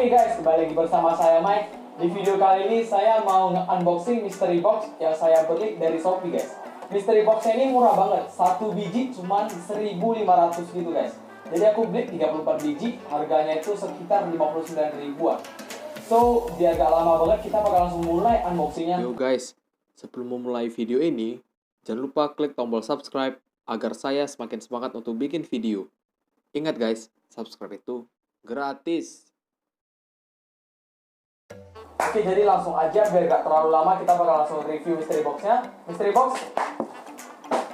Oke guys, kembali lagi bersama saya Mike. Di video kali ini saya mau unboxing mystery box yang saya beli dari Shopee guys. Mystery box ini murah banget, satu biji cuma 1.500 gitu guys. Jadi aku beli 34 biji, harganya itu sekitar 59 ribuan. So, biar gak lama banget, kita bakal langsung mulai unboxingnya. Yo guys, sebelum memulai video ini, jangan lupa klik tombol subscribe agar saya semakin semangat untuk bikin video. Ingat guys, subscribe itu gratis. Oke, jadi langsung aja biar gak terlalu lama, kita bakal langsung review mystery boxnya. Mystery box.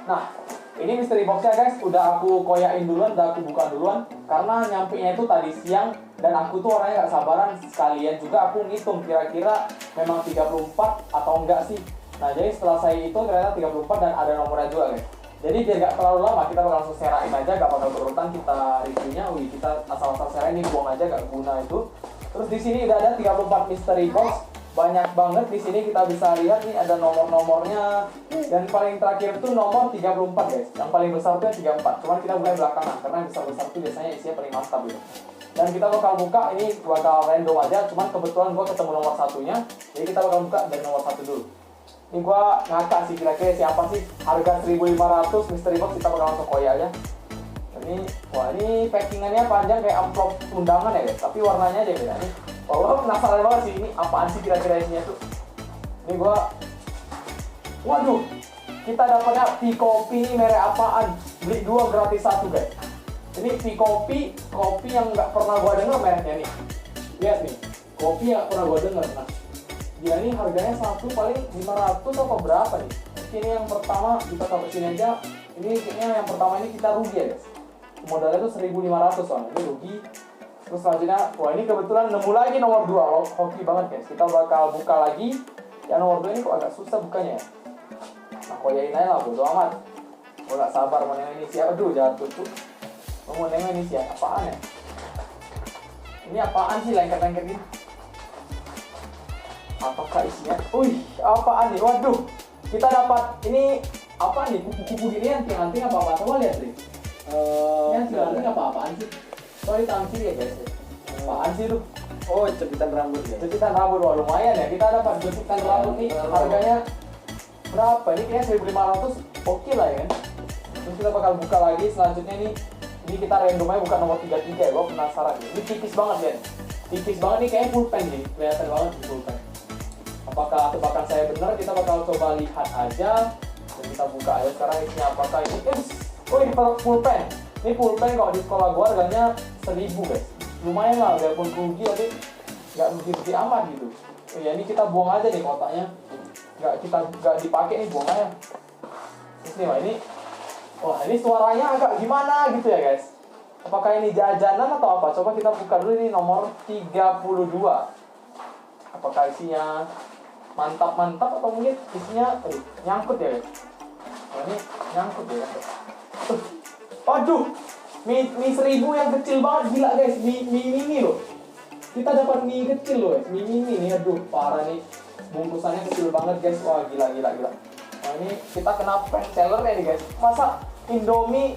Nah, ini mystery boxnya guys, udah aku koyain duluan, udah aku buka duluan. Karena nyampenya itu tadi siang, dan aku tuh orangnya gak sabaran. Sekalian juga aku ngitung kira-kira memang 34 atau enggak sih. Nah, jadi setelah saya hitung ternyata 34 dan ada nomornya juga guys. Jadi biar gak terlalu lama, kita bakal langsung serain aja, gak bakal berurutan kita reviewnya. Wih, kita asal-asal serain, ini buang aja, gak guna itu. Terus di sini udah ada 34 mystery box, banyak banget. Di sini kita bisa lihat nih ada nomor-nomornya. Dan paling terakhir tuh nomor 34 guys. Yang paling besar tuh 34. Cuman kita mulai belakangan karena yang besar tuh biasanya isinya paling mantap gitu. Dan kita bakal buka, ini bakal random aja. Cuman kebetulan gua ketemu nomor satunya, jadi kita bakal buka dari nomor satu dulu. Ini gua ngakak sih kira-kira siapa sih. Harga 1.500 mystery box, kita bakal langsung koya aja. Ini, wah ini packingannya panjang kayak amplop undangan ya guys, tapi warnanya aja beda nih. Wah, gua penasaran banget sih ini apaan sih kira-kira isinya tuh. Ini gua, waduh, kita dapatnya tea kopi ini merek apaan? Beli 2 gratis 1 guys. Ini tea kopi, kopi yang nggak pernah gua denger mereknya nih. Lihat nih, kopi yang pernah gua denger. Nah, dia ini harganya satu paling 500 atau berapa nih? Ini yang pertama kita sampai sini aja. Ini kayaknya yang pertama ini kita rugi ya guys. Modalnya tuh 1.500 soalnya, ini rugi. Terus selanjutnya, wah ini kebetulan nemu lagi nomor 2, hoki banget guys. Kita bakal buka lagi. Yang nomor 2 ini kok agak susah bukanya ya. Nah, koyain aja lah, bodo amat. Gue gak sabar mau nengok ini siapa. Aduh, jatuh tuh. Mau nengok ini siapa, apaan ya? Ini apaan sih lengket-lengket gini? Apakah isinya? Wih, apaan nih? Waduh, kita dapat ini apa nih? Kupu-kupu gini anting-anting apa-apa? Coba lihat nih. Yang anting apa-apaan sih? Soalnya tampil ya guys. Apaan sih tuh? Oh, cepitan rambut ya. Cepitan rambut, wah lumayan ya. Kita dapat cepitan rambut nih. Harganya berapa? Ini kayaknya 1.500. Oke lah ya. Terus kita bakal buka lagi. Selanjutnya nih, ini kita random aja buka nomor 33 ya. Gue penasaran nih. Ini tipis banget ya. Tipis banget nih, kayaknya pulpen nih. Kelihatan banget di pulpen. Apakah tebakan saya benar? Kita bakal coba lihat aja. Dan kita buka aja sekarang isinya apakah ini. Oh, ini pulpen. Ini pulpen kalau di sekolah gua harganya 1.000 guys. Lumayan lah, walaupun rugi tapi nggak rugi-rugi amat gitu. Oh, ya ini kita buang aja nih kotaknya. Nggak dipakai nih, buang aja. Terus nih, wah ini suaranya agak gimana gitu ya guys. Apakah ini jajanan atau apa? Coba kita buka dulu ini nomor 32. Apakah isinya mantap-mantap atau mungkin isinya nyangkut ya guys. Nah, ini nyangkut ya guys. Waduh, mie 1.000 yang kecil banget, gila guys. Mie mini loh. Kita dapat mie kecil loh guys, mie mini nih. Aduh, parah nih. Bungkusannya kecil banget guys. Wah, gila. Nah, ini kita kena prank sellernya nih guys. Masa Indomie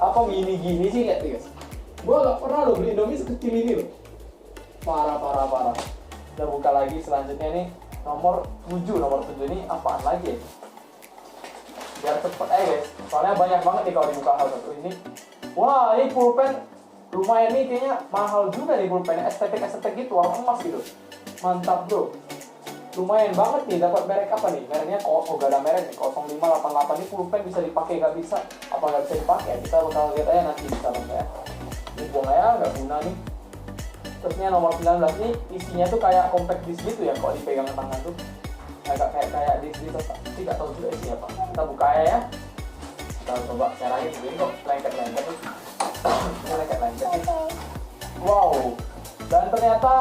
apa mini gini sih, lihat nih guys. Gua gak pernah loh beli Indomie sekecil ini loh. Parah. Kita buka lagi selanjutnya nih nomor 7 ini apaan lagi ya? Biar cepet aja guys, soalnya banyak banget nih kalau dibuka hal satu ini. Wah, ini pulpen lumayan nih, kayaknya mahal juga nih pulpennya, estetik gitu, warna emas gitu. Mantap bro, lumayan banget nih. Dapat merek apa nih? Mereknya gak ada merek nih, 0588. Ini pulpen bisa dipakai, gak bisa? Apa gak bisa dipakai? Kita bakal lihat aja nanti bisa ya. Ini buang aja, gak guna nih. Terusnya nomor 19 nih isinya tuh kayak compact disc gitu ya, kalau dipegang tangan tuh agak kayak disc tapi gak tahu juga isinya apa. Kita buka ya. Kita coba carain ini kok lengket-lengket nih. Ini lengket-lengket nih. Wow. Dan ternyata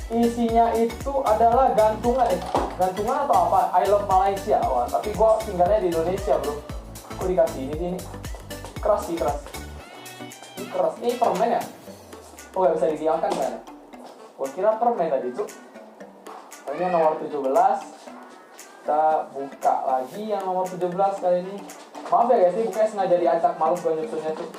isinya itu adalah gantungan nih. Gantungan atau apa? I love Malaysia. Wah, tapi gua tinggalnya di Indonesia bro. Kok dikasih ini sini? Keras. Ini keras. Ini permen ya? Oh, gak bisa didiamkan kan? Gua kira permen tadi tuh. Ini nomor 17. Kita buka lagi yang nomor 17 kali ini. Maaf ya guys, ini bukannya sengaja diacak, males gue nyusunnya tuh.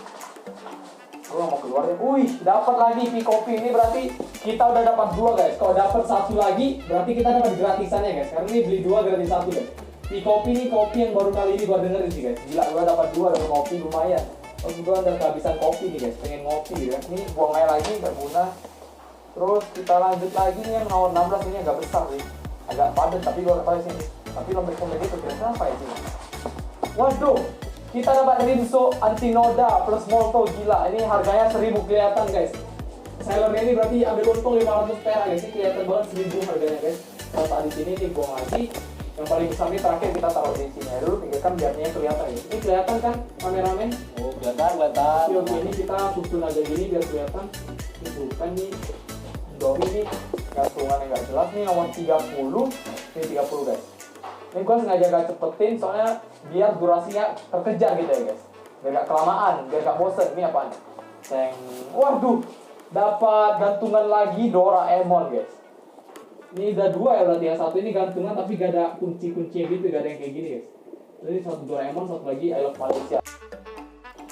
Gue nggak mau keluar ya. Wih, dapat lagi P-Kopi. Ini berarti kita udah dapat 2 guys. Kalau dapat 1 lagi, berarti kita dapat gratisannya guys. Karena ini beli 2 gratis 1 guys. P-Kopi ini kopi yang baru kali ini gue dengerin sih guys. Gila, gue dapat 2 dari kopi lumayan. Terus gue udah kehabisan kopi nih guys. Pengen ngopi gitu kan. Ini buang air lagi, nggak guna. Terus kita lanjut lagi nih yang nomor 16 ini agak besar sih. Agak padat tapi gue nggak tahu sini. Tapi lembek-lembek itu kira-kira apa ya sih? Waduh, kita dapat Rinso Antinoda plus Molto. Gila, ini harganya 1000 kelihatan guys. Sellernya ini berarti ambil untung 500 perak guys. Ini kelihatan banget 1000 harganya guys. Kalau tak di sini nih buang lagi. Yang paling besar ini terakhir kita taruh di sini dulu. Pikirkan biarnya kelihatan ya. Ini kelihatan kan kameramen? Oh, kelihatan. Oke, ini kita susun aja gini biar kelihatan. Ini bukan nih. Indomie nih gantungan yang nggak jelas nih nomor 30. Ini 30 guys. Ini gue sengaja gak cepetin soalnya biar durasinya terkejar gitu ya guys. Biar gak kelamaan, biar gak bosen. Ini apaan? Waduh, dapat gantungan lagi Doraemon guys. Ini udah 2 ya berarti. Yang satu ini gantungan tapi gak ada kunci-kunci gitu, gak ada yang kayak gini guys. Jadi satu Doraemon, satu lagi I Love Malaysia.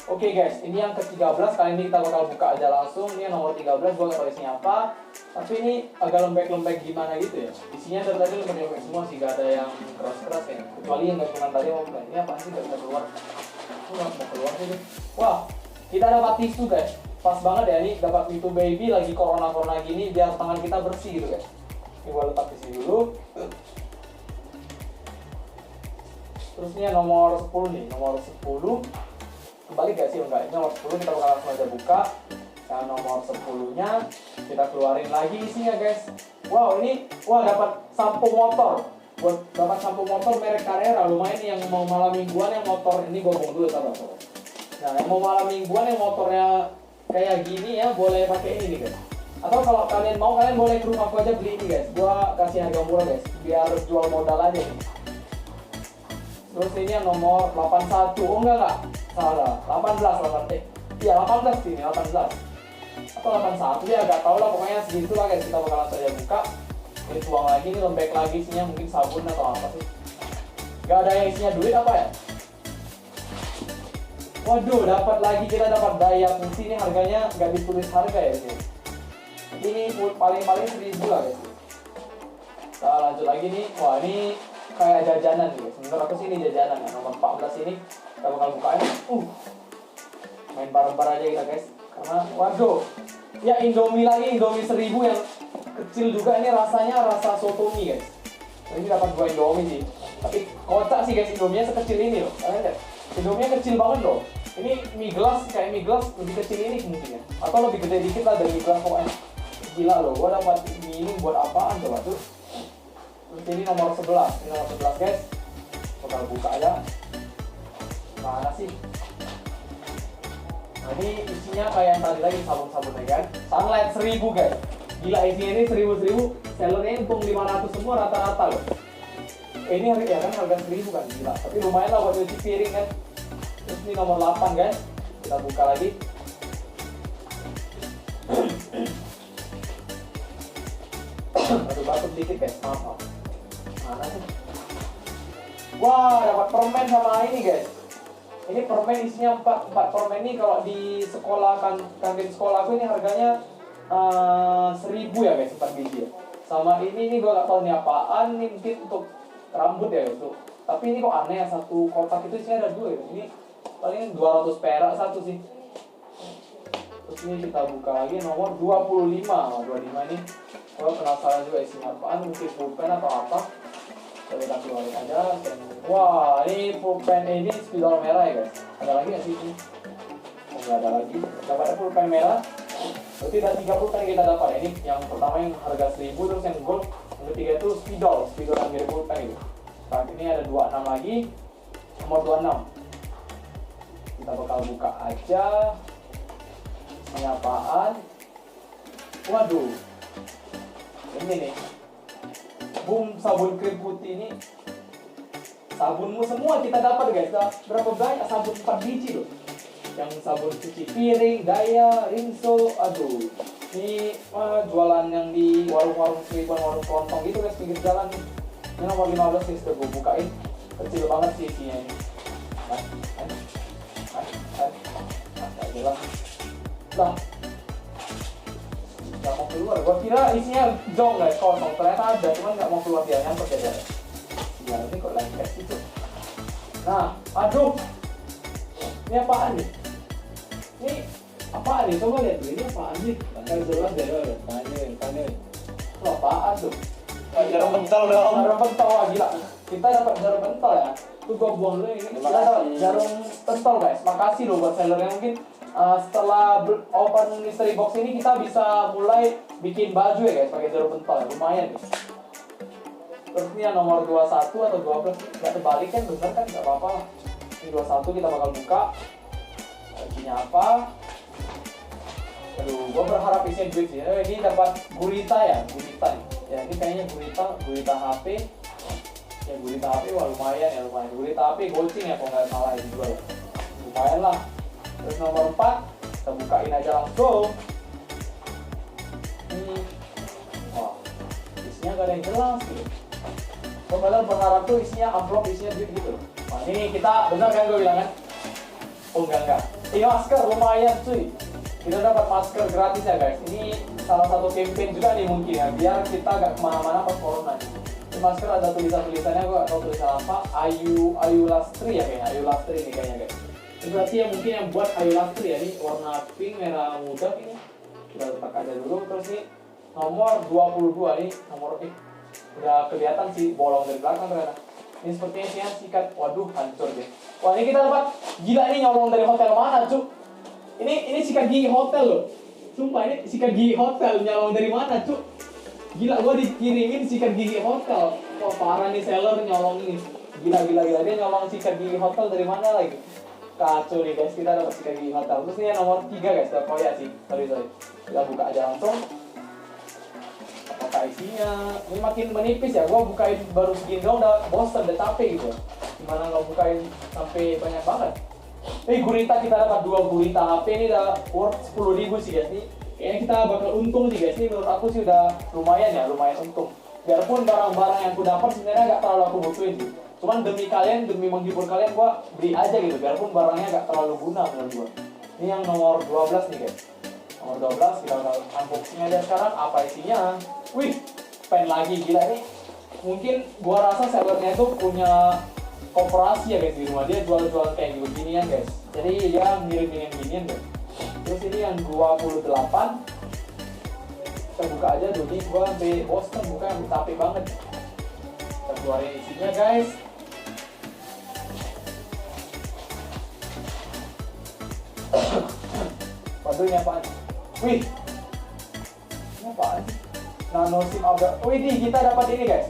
Oke guys, ini yang ke-13. Kali ini kita bakal buka aja langsung. Ini yang nomor 13, gue gak tau isinya apa. Tapi ini agak lembek-lembek gimana gitu ya. Isinya dari tadi lembek-lembek semua sih, gak ada yang keras-keras ya. Kecuali yang gantungan tadi mau bukan. Ini apaan sih, gak bisa keluar. Aku gak mau keluar sih. Wah, kita dapat tisu guys. Pas banget ya, ini dapat tisu baby lagi corona-corona gini. Biar tangan kita bersih gitu guys. Ini gue letak di sini dulu. Terus ini yang nomor 10 nih, nomor 10. Kembali gak sih? Enggak, ini nomor 10 kita bakal langsung aja buka. Yang nomor 10 nya kita keluarin lagi isinya guys. Wow, ini dapat sampo motor. Buat dapat sampo motor merek Carrera. Lumayan nih yang mau malam mingguan yang motor ini gue buang dulu sabar. Nah, yang mau malam mingguan yang motornya kayak gini ya, boleh pakai ini nih guys. Atau kalau kalian mau, kalian boleh ke rumah aku aja beli ini guys. Gua kasih harga murah guys, biar jual modal aja nih. Terus ini yang nomor 81. Oh enggak. Salah. 18 iya 18 sih, 18. Atau 81 ya, agak tau lah, pokoknya segitu lah guys. Kita bakal langsung aja buka. Ini tuang lagi, ini lembek lagi isinya, mungkin sabun atau apa sih. Gak ada yang isinya duit apa ya? Waduh, dapat lagi, kita dapat daya fungsi. Ini harganya nggak ditulis harga ya ini. Ini paling-paling 1000 lah guys. Kita lanjut lagi nih. Wah, ini kayak jajanan nih guys. Menurut aku sih ini jajanan ya. Nomor 14 ini kita bakal bukain. Main bareng-bareng aja kita guys. Karena waduh, ya Indomie lagi, Indomie 1000 yang kecil juga. Ini rasanya rasa sotomi guys. Ini dapat 2 Indomie sih. Tapi kocak sih guys, Indominya sekecil ini loh. Kalian lihat, Indominya kecil banget loh. Ini mie gelas, kayak mie gelas lebih kecil ini mungkin ya. Atau lebih gede dikit lah dari mie gelas pokoknya. Gila loh, gua dapat mie ini buat apaan coba tuh. Terus ini nomor 11. Ini nomor 11 guys. Bakal buka aja. Mana sih? Nah, ini isinya kayak yang tadi lagi, sabun-sabun ya kan. Sunlight 1000 guys. Gila, isinya ini 1000. Sellernya untung 500 semua rata-rata loh. Ini ya kan harga 1000 kan, gila. Tapi lumayan lah buat cuci piring kan. Terus ini nomor 8 guys. Kita buka lagi. Aduh, batuk dikit guys, maaf. Mana sih? Wah, dapat permen sama ini guys. Ini permen isinya 4 permen ini. Kalau di sekolah kantin sekolah aku ini harganya 1000 ya guys, 4 biji ya. Sama ini gue gak tahu nih apaan. Ini mungkin untuk rambut ya guys. Tapi ini kok aneh ya, satu kotak itu isinya ada 2 ya. Ini paling 200 perak satu sih. Terus ini kita buka lagi nomor 25. 25 ini gue penasaran juga isinya apaan. Mungkin pulpen atau apa. Kita keluarin aja. Wah, ini pulpen ini spidol merah ya guys. Ada lagi nggak sih ini? Oh, nggak ada lagi. Dapatnya pulpen merah. Berarti ada 3 pulpen yang kita dapat. Ini yang pertama yang harga 1000, terus yang gold. Yang ketiga itu spidol yang mirip pulpen itu. Saat ini ada 26 lagi. Nomor 26. Kita bakal buka aja. Ini apaan? Waduh. Ini nih. Boom, sabun krim putih ini. Sabunmu semua kita dapat guys. Berapa banyak sabun 4 biji loh. Yang sabun cuci piring, Daya, Rinso. Aduh. Ini jualan yang di warung-warung seribuan, warung kelontong gitu guys, pinggir jalan nih. Ini nomor 15 nih, sudah gue bukain. Kecil banget sih isinya ini. Gak jelas. Lah, nggak mau keluar. Gua kira isinya jong guys, kosong. Ternyata ada, cuman nggak mau keluar dia nyangkut ya. Ya ini kok lengket gitu. Nah, aduh. Ini apaan nih? Ini apaan nih? Coba lihat dulu, ini apaan sih? Kan jelas deh, panen. Lo apaan tuh? Jarum pentul dong. Jarum pentul, wah gila. Kita dapat jarum pentul ya. Tuh gua buang dulu ini. Kita dapat jarum pentul guys. Makasih loh buat seller yang mungkin setelah open mystery box ini kita bisa mulai bikin baju ya guys pakai jarum pentul ya. Lumayan nih. Terus ini yang nomor 21 atau 12 nggak terbalik kan, bener kan, nggak apa-apa lah. Ini 21 kita bakal buka. Isinya apa? Aduh, gua berharap isinya duit sih. Ini dapat gurita ya, gurita nih. Ya ini kayaknya gurita HP. Ya gurita HP wah lumayan ya, lumayan. Gurita HP gocing ya kalau nggak salah ini jual. Lumayan lah. Terus nomor 4 kita bukain aja langsung. Ini wah, isinya gak ada yang jelas gitu. Gua padahal berharap tuh isinya amplop, isinya duit gitu. Nah ini kita, bener kan gue bilang kan? Oh enggak. Ini masker lumayan cuy. Kita dapat masker gratis ya guys. Ini salah satu campaign juga nih mungkin ya, biar kita gak kemana-mana pas corona nih. Ini masker ada tulisannya, gue gak tau tulisan apa. Ayu Lastri ya kayaknya, Ayu Lastri nih kayaknya guys. Ini berarti yang mungkin yang buat Ayu Lastri ya, ini warna pink, merah muda ini. Kita letak aja dulu, terus nih nomor 22 nih, nomor udah kelihatan sih bolong dari belakang ternyata. Ini sepertinya sikat, waduh hancur deh. Wah ini kita dapat, gila ini nyolong dari hotel mana cuk? Ini sikat gigi hotel loh. Sumpah ini sikat gigi hotel, nyolong dari mana cuk? Gila gua dikirimin sikat gigi hotel. Wah parah nih seller nyolong ini. Gila dia nyolong sikat gigi hotel dari mana lagi? Kacau nih guys, kita dapat sikat gigi hotel. Terus ini yang nomor 3 guys, oh ya sih, sorry. Kita buka aja langsung. Apakah isinya? Ini makin menipis ya, gua bukain baru segini dong udah bosan, udah capek gitu. Gimana nggak bukain sampai banyak banget? Gurita kita dapat 2 gurita HP ini udah worth 10.000 sih guys. Ini kayaknya kita bakal untung sih guys. Ini menurut aku sih udah lumayan untung. Biarpun barang-barang yang aku dapat sebenarnya nggak terlalu aku butuhin sih. Cuman demi kalian, demi menghibur kalian, gua beli aja gitu. Biarpun barangnya nggak terlalu guna menurut gua. Ini yang nomor 12 nih guys. Nomor 12 kita bakal unboxing aja sekarang. Apa isinya? Wih, pen lagi, gila ini. Mungkin gua rasa sellernya itu punya koperasi ya guys di rumah, dia jual-jual kayak ginian guys. Jadi dia ngirim-ngirim ginian guys. Terus ini yang 28. Kita buka aja dulu nih, gua sampai bosan buka yang capek banget. Kita keluarin isinya guys. Waduh ini apaan? Wih, ini apaan? Nano SIM upgrade. Wih nih kita dapat ini guys.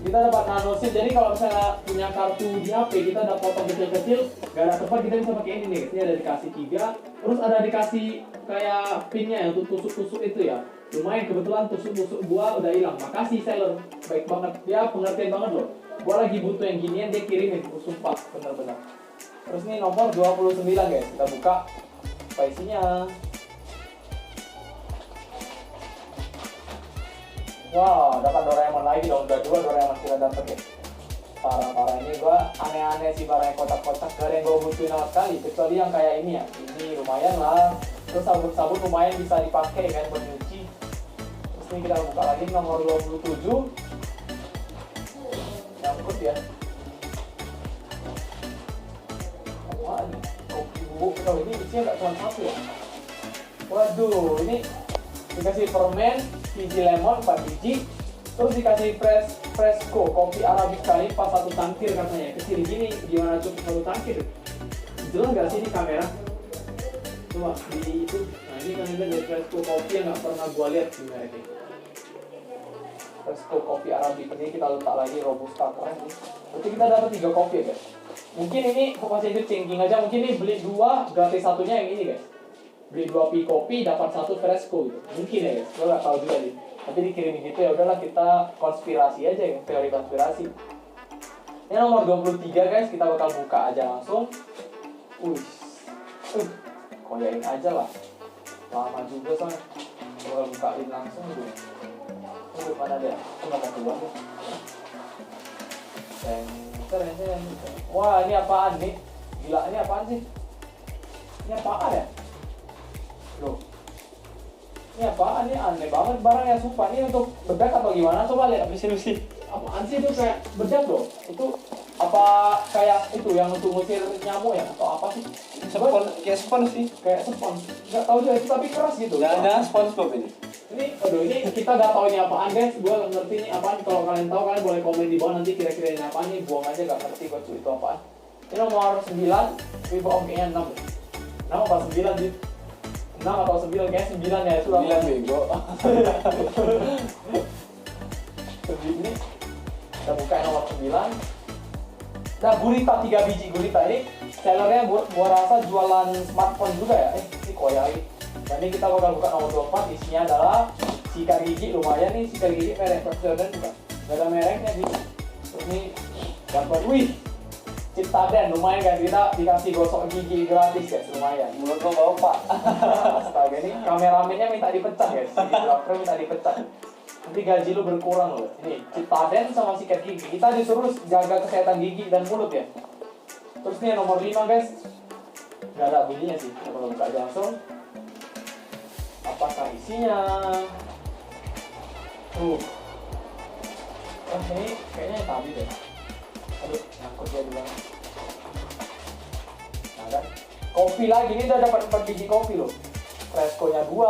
Kita dapat nano SIM. Jadi kalau misalnya punya kartu di HP, kita ada potong kecil-kecil, gak ada tempat, kita bisa pakai ini nih guys. Ini ada dikasih 3. Terus ada dikasih kayak pinnya yang untuk tusuk-tusuk itu ya. Lumayan, kebetulan tusuk-tusuk gua udah hilang. Makasih seller, baik banget. Dia pengertian banget loh. Gua lagi butuh yang ginian, dia kirimin. Sumpah, bener-bener. Terus ini nomor 29 guys. Kita buka. Apa isinya? Wow, dapat Doraemon lagi dong. Udah 2 Doraemon kita dapat ya. Parah-parah ini gua aneh-aneh sih barangnya, kotak-kotak. Gak ada yang gua butuhin sama sekali. Kecuali yang kayak ini ya. Ini lumayan lah. Terus sabun-sabun lumayan bisa dipakai kan buat nyuci. Terus ini kita buka lagi nomor 27. Nyangkut ya. Wah ini kopi bubuk. Oh ini isinya gak cuma 1 ya. Waduh, ini dikasih permen biji lemon 4 biji, terus dikasih fresco kopi arabica ini pas 1 tangkir katanya. Kecil gini, gimana cukup 1 tangkir? Jelas gak sih ini kamera? Coba di itu. Nah ini kan ada fresco kopi yang gak pernah gua lihat di merek ini. Fresco kopi arabica ini kita letak lagi robusta keren nih. Berarti kita dapat 3 kopi ya guys. Mungkin ini fokusnya itu thinking aja. Mungkin ini beli 2 gratis satunya yang ini guys. Beli 2 pi kopi dapat 1 fresco gitu. Mungkin ya guys, gue gak tahu juga nih. Tapi dikirimin gitu ya udahlah, kita konspirasi aja ya, teori konspirasi. Ini nomor 23 guys, kita bakal buka aja langsung. Koyain aja lah. Lama juga soalnya. Gue bukain langsung dulu. Mana dia? Aku gak mau keluar deh. Wah ini apaan nih? Gila, ini apaan sih? Ini apaan ya? Loh, ini apaan? Ini aneh banget barangnya, sumpah. Ini untuk bedak atau gimana? Coba lihat. Mesin. Apaan sih itu kayak bedak loh? Itu apa kayak itu yang untuk ngusir nyamuk ya? Atau apa sih? Kayak spons sih. Kayak spons. Nggak tahu juga itu, tapi keras gitu. Jangan SpongeBob ini. Ini kita nggak tahu ini apaan guys. Gue nggak ngerti ini apaan. Kalau kalian tahu kalian boleh komen di bawah nanti kira-kira ini apaan. Ini buang aja, nggak ngerti gue itu apaan. Ini nomor 9, tapi bohong kayaknya 6. 6 apa 9 sih? 6 atau 9, kayaknya 9 ya, itu lah. 9 bego. Ini kita buka yang nomor 9. Nah, gurita 3 biji gurita ini sellernya gua rasa jualan smartphone juga ya. Ini koyai. Dan ini kita bakal buka nomor 24, isinya adalah sikat gigi. Lumayan nih sikat gigi, merek Jordan juga. Gak ada mereknya sih. Terus ini dapat, wih, Ciptaden, lumayan guys, kita dikasih gosok gigi gratis guys, lumayan. Mulut lo bau pak. Astaga, ini kameramennya minta dipecat guys, videografer minta dipecat. Nanti gaji lu berkurang loh. Ini Ciptaden sama sikat gigi, kita disuruh jaga kesehatan gigi dan mulut ya. Terus ini nomor 5 guys, nggak ada bunyinya sih, kita bakal buka aja langsung. Apakah isinya? Ini kayaknya yang tadi deh. Aduh, nyangkut dia dulu. Nah kan, kopi lagi, ini udah dapat 4 biji kopi loh. Fresco-nya 2.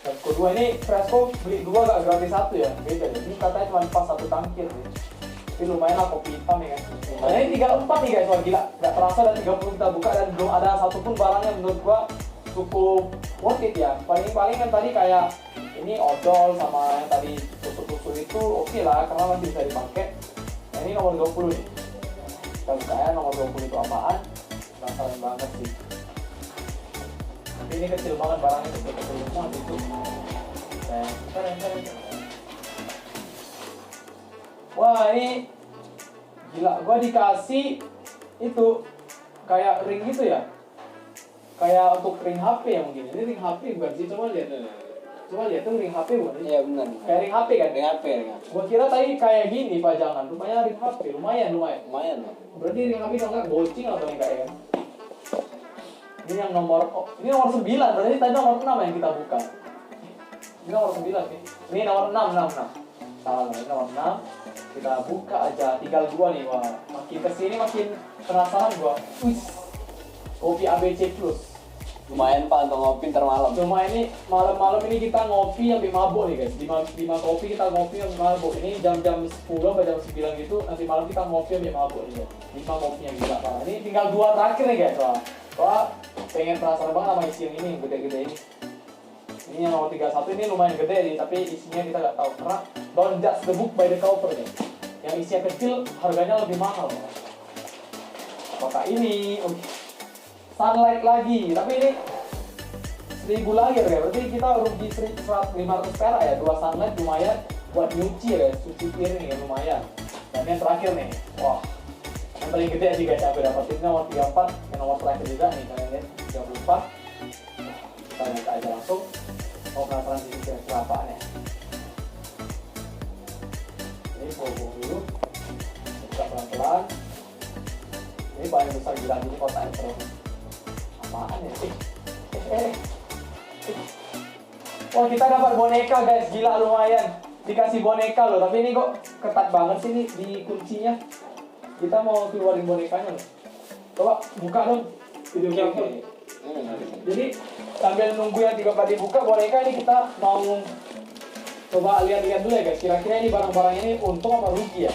Fresco 2 ini, Fresco beli 2 gak gratis 1 ya. Beda ya, ini katanya cuma pas 1 tangkir nih. Tapi lumayan lah kopi hitam ya kan. Nah ini 34 nih guys, wah gila. Gak terasa dan 30 kita buka dan belum ada satupun barang yang menurut gua cukup worth it ya. Paling kan tadi kayak ini odol sama yang tadi tusuk-tusuk itu oke lah, karena masih bisa dipakai. Nah ini nomor 20 nih. Kita buka ya nomor 20 itu apaan. Penasaran banget sih. Tapi ini kecil banget barangnya, kecil banget itu. Keren. Wah ini gila, gua dikasih itu kayak ring gitu ya. Kayak untuk ring HP ya mungkin. Ini ring HP bukan sih, coba lihat. Coba lihat tuh ring HP bukan sih? Iya benar. Kayak ring HP kan? Ring HP. Gua kira tadi kayak gini pajangan, rupanya ring HP, lumayan. Lumayan loh. Berarti ring HP kalau nggak bocing atau enggak ya? Ini yang nomor, ini nomor 9, berarti tadi nomor 6 yang kita buka. Ini nomor 9 nih. Ini nomor 6. Salah, ini nomor 6. Kita buka aja, tinggal 2 nih. Wah, makin kesini makin penasaran gua. Wih, kopi ABC Plus. Lumayan pak untuk ngopi ntar malam. Cuma ini malam-malam ini kita ngopi sampai mabuk nih guys. 5 kopi kita ngopi sampai mabuk. Ini jam-jam 10 sampai jam 9 gitu. Nanti malam kita ngopi sampai mabuk nih guys. 5 kopinya gila parah. Ini tinggal 2 terakhir nih guys. Wah, pengen penasaran banget sama isi yang ini, gede-gede ini. Ini yang nomor 31 ini lumayan gede nih, tapi isinya kita nggak tahu. Karena don't judge the book by the cover nih. Yang isinya kecil harganya lebih mahal. Apakah ini? Sunlight lagi, tapi ini 1000 lagi ya, berarti kita rugi 500 perak ya. 2 sunlight lumayan buat nyuci ya, cuci piring ya lumayan. Dan yang terakhir nih, wah, yang paling gede sih guys, aku dapetin nomor 34, yang nomor terakhir juga nih, kalian lihat 34. Kita lihat aja langsung. Oh, penasaran sih kira-kira apaan ya. Ini buang dulu, buka pelan-pelan. Ini paling besar gila ini kotaknya terus. Apaan ya sih? Wah, kita dapat boneka guys, gila lumayan. Dikasih boneka loh, tapi ini kok ketat banget sih nih di kuncinya. Kita mau keluarin bonekanya loh. Coba buka dong video Oke. Jadi sambil nunggu yang 3 kali dibuka boneka ini, kita mau coba lihat-lihat dulu ya guys. Kira-kira ini barang-barang ini untung apa rugi ya?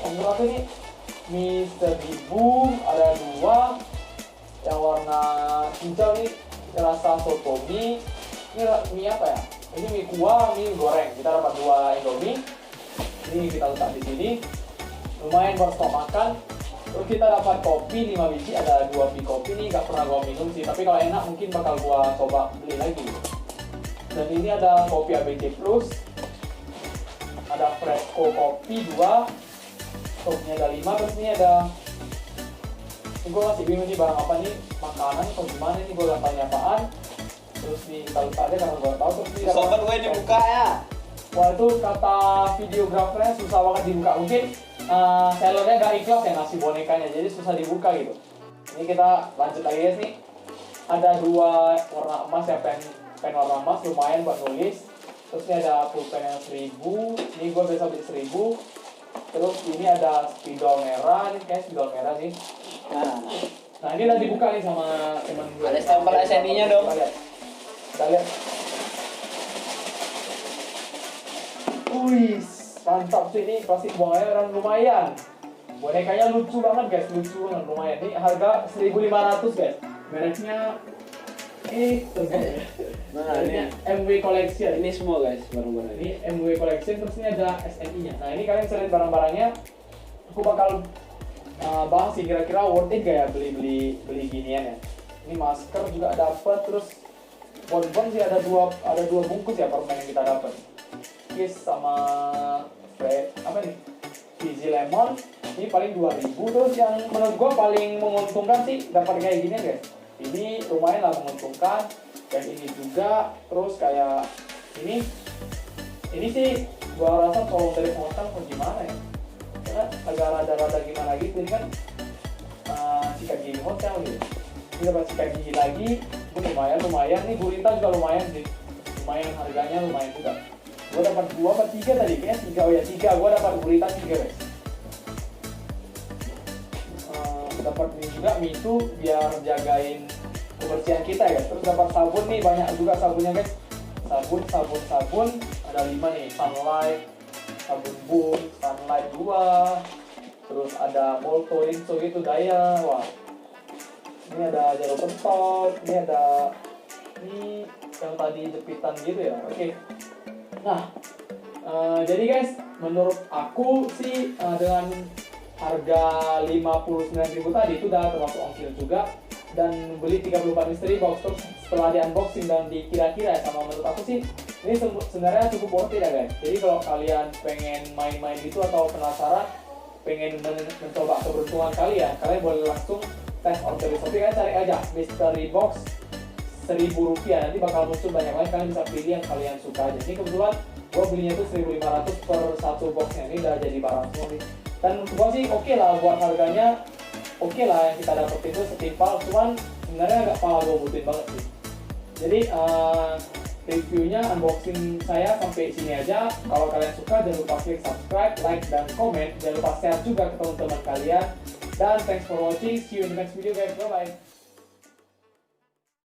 Menurut aku ini Mr. Boom ada 2. Yang warna hijau nih rasa soto mie. Ini mie apa ya? Ini mie kuah, mie goreng. Kita dapat 2 Indomie. Ini kita letak di sini. Lumayan buat stok makan. Terus kita dapat kopi 5 biji. Ada 2 biji kopi nih, gak pernah gua minum sih. Tapi kalau enak mungkin bakal gua coba beli lagi. Dan ini ada kopi ABC Plus. Ada Fresco kopi 2. Stoknya ada 5. Terus ini ada, ini gue masih bingung nih barang apa nih, makanan atau gimana nih, gue gak tanya apaan. Terus nih kita lupa aja karena gue tau. Terus nih Sobat gue dibuka ya. wah itu kata videografernya susah banget dibuka. Mungkin sellernya gak ikhlas ya ngasih bonekanya, jadi susah dibuka gitu. Ini kita lanjut lagi guys nih. ada 2 warna emas ya, pen warna emas lumayan buat nulis. Terus ini ada pulpen yang 1000, ini gue biasa beli 1000. Terus ini ada spidol merah, ini kayaknya spidol merah sih. Nah ini udah dibuka nih sama teman gue. Ada stempel SNI-nya dong. Kita lihat. Wih, mantap sih, ini plastik buangannya orang lumayan. Bonekanya lucu banget guys, lucu banget, lumayan. Ini harga 1.500 guys. Mereknya ini Nah, ini MW Collection. ini semua guys barang-barang ini. Ini MW Collection, terus ini ada SNI-nya. Nah ini kalian bisa lihat barang-barangnya. Aku bakal bahas sih kira-kira worth it gak ya beli ginian ya. Ini masker juga dapat, terus bonbon sih ada dua bungkus ya permen yang kita dapat. Kiss sama apa nih? Fizzy lemon. Ini paling 2.000. Terus yang menurut gua paling menguntungkan sih dapat kayak gini guys. Ini lumayan lah menguntungkan. Dan ini juga, terus kayak ini sih gua rasa tolong dari hotel atau gimana ya, karena agak rada-rada gimana gitu. Ini kan sikat gigi hotel gitu, ini dapat sikat gigi lagi. Ini lumayan nih, gurita juga lumayan sih, lumayan harganya lumayan juga. Gua dapat 2 atau 3 tadi, kayaknya 3, oh ya 3, gua dapat gurita 3 guys. Dapat ini juga Mitu biar jagain kebersihan kita ya. Terus dapat sabun nih, banyak juga sabunnya guys. Sabun ada 5 nih. Sunlight, sabun Boom, Sunlight 2. Terus ada Molto, Rinso gitu daya. Wah. Ini ada jarum pentul, ini ada yang tadi jepitan gitu ya. Oke. Nah, jadi guys, menurut aku sih dengan harga 59.000 tadi itu udah termasuk ongkir juga. Dan beli 34 misteri box, terus setelah di unboxing dan dikira-kira ya, sama menurut aku sih ini sebenarnya cukup worth it ya guys. Jadi kalau kalian pengen main-main gitu atau penasaran pengen mencoba keberuntungan kalian boleh langsung tes order di Shopee. Kalian cari aja mystery box 1.000 rupiah, nanti bakal muncul banyak banget, kalian bisa pilih yang kalian suka aja. Ini kebetulan gue belinya tuh 1.500 per satu boxnya, ini udah jadi barang semua nih. Dan untuk gue sih oke lah buat harganya. Oke lah, yang kita dapetin itu setimpal, cuman sebenarnya agak pala gue butuhin banget sih. Jadi reviewnya, unboxing saya sampai sini aja. Kalau kalian suka jangan lupa klik subscribe, like, dan komen. Jangan lupa share juga ke teman-teman kalian. Dan thanks for watching, see you in the next video guys, bye bye.